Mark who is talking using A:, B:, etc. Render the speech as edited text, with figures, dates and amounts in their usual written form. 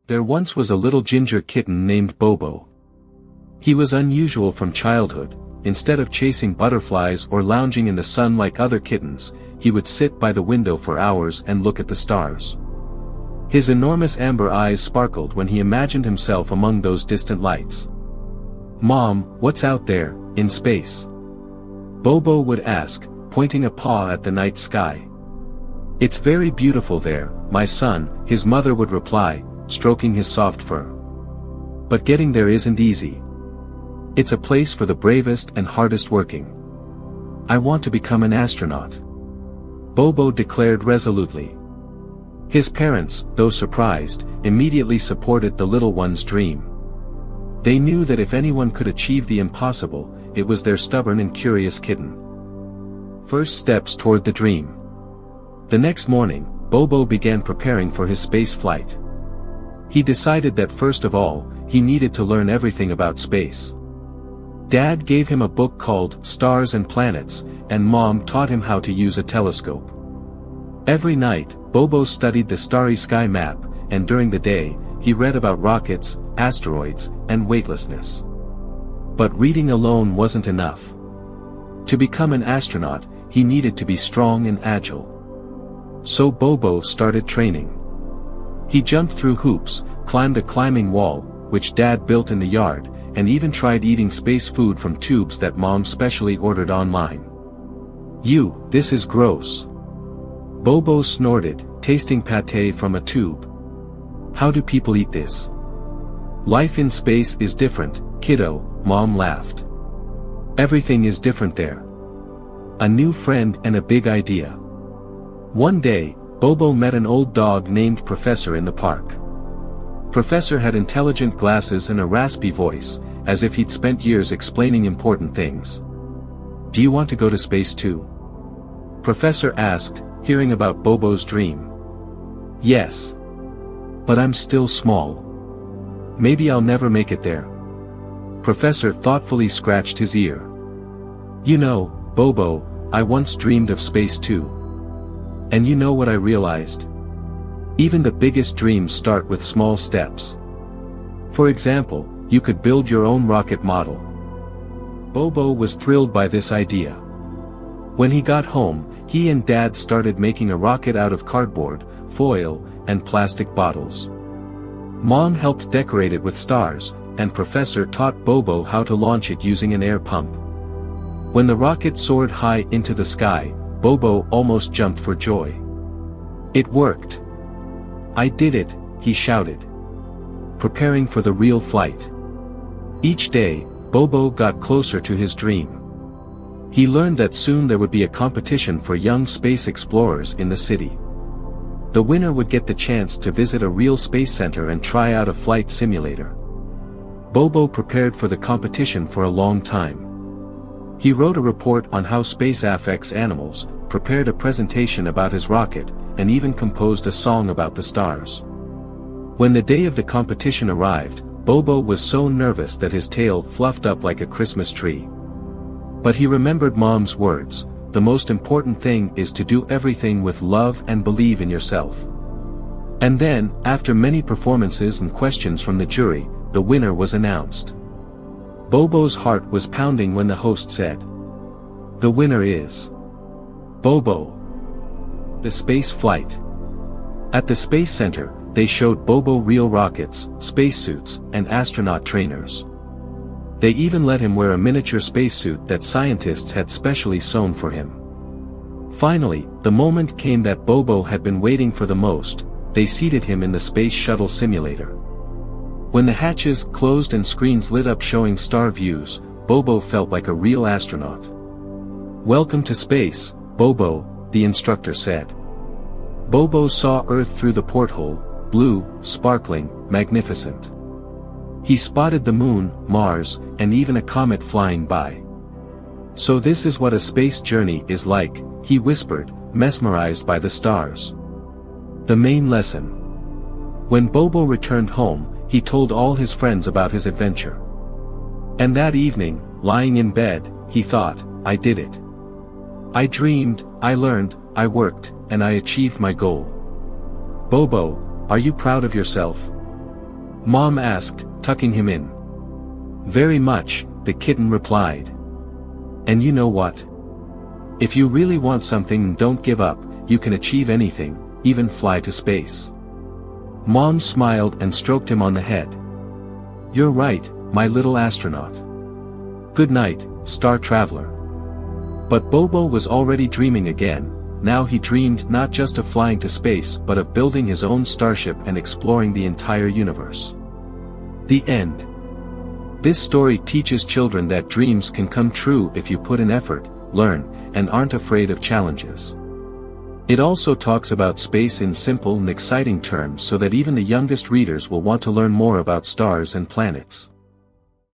A: There once was a little ginger kitten named Bobo. He was unusual from childhood. Instead of chasing butterflies or lounging in the sun like other kittens, he would sit by the window for hours and look at the stars. His enormous amber eyes sparkled when he imagined himself among those distant lights. "Mom, what's out there, in space?" Bobo would ask, pointing a paw at the night sky. "It's very beautiful there, my son," his mother would reply, stroking his soft fur. "But getting there isn't easy. It's a place for the bravest and hardest working. I want to become an astronaut," Bobo declared resolutely. His parents, though surprised, immediately supported the little one's dream. They knew that if anyone could achieve the impossible, it was their stubborn and curious kitten. First steps toward the dream. The next morning, Bobo began preparing for his space flight. He decided that first of all, he needed to learn everything about space. Dad gave him a book called Stars and Planets, and Mom taught him how to use a telescope. Every night, Bobo studied the starry sky map, and during the day, he read about rockets, asteroids, and weightlessness. But reading alone wasn't enough. To become an astronaut, he needed to be strong and agile. So Bobo started training. He jumped through hoops, climbed a climbing wall, which Dad built in the yard, and even tried eating space food from tubes that Mom specially ordered online. This is gross." Bobo snorted, tasting pâté from a tube. "How do people eat this?" "Life in space is different, kiddo," Mom laughed. "Everything is different there." A new friend and a big idea. One day, Bobo met an old dog named Professor in the park. Professor had intelligent glasses and a raspy voice, as if he'd spent years explaining important things. "Do you want to go to space too?" Professor asked, hearing about Bobo's dream. "Yes. But I'm still small. Maybe I'll never make it there." Professor thoughtfully scratched his ear. "You know, Bobo, I once dreamed of space too. And you know what I realized? Even the biggest dreams start with small steps. For example, you could build your own rocket model." Bobo was thrilled by this idea. When he got home, he and Dad started making a rocket out of cardboard, foil, and plastic bottles. Mom helped decorate it with stars, and Professor taught Bobo how to launch it using an air pump. When the rocket soared high into the sky, Bobo almost jumped for joy. It worked. "I did it," he shouted, preparing for the real flight. Each day, Bobo got closer to his dream. He learned that soon there would be a competition for young space explorers in the city. The winner would get the chance to visit a real space center and try out a flight simulator. Bobo prepared for the competition for a long time. He wrote a report on how space affects animals, prepared a presentation about his rocket, and even composed a song about the stars. When the day of the competition arrived, Bobo was so nervous that his tail fluffed up like a Christmas tree. But he remembered Mom's words, "The most important thing is to do everything with love and believe in yourself." And then, after many performances and questions from the jury, the winner was announced. Bobo's heart was pounding when the host said, "The winner is Bobo." The space flight. At the Space Center, they showed Bobo real rockets, spacesuits, and astronaut trainers. They even let him wear a miniature spacesuit that scientists had specially sewn for him. Finally, the moment came that Bobo had been waiting for the most. They seated him in the Space Shuttle simulator. When the hatches closed and screens lit up showing star views, Bobo felt like a real astronaut. "Welcome to space, Bobo," the instructor said. Bobo saw Earth through the porthole, blue, sparkling, magnificent. He spotted the moon, Mars, and even a comet flying by. "So this is what a space journey is like," he whispered, mesmerized by the stars. The main lesson. When Bobo returned home, he told all his friends about his adventure. And that evening, lying in bed, he thought, "I did it. I dreamed, I learned, I worked, and I achieved my goal." Bobo, are you proud of yourself? Mom asked, tucking him in. Very much, the kitten replied. And you know what? If you really want something and don't give up, you can achieve anything, even fly to space. Mom smiled and stroked him on the head. You're right, my little astronaut. Good night, star traveler. But Bobo was already dreaming again. Now he dreamed not just of flying to space but of building his own starship and exploring the entire universe. The end. This story teaches children that dreams can come true if you put in effort, learn, and aren't afraid of challenges. It also talks about space in simple and exciting terms so that even the youngest readers will want to learn more about stars and planets.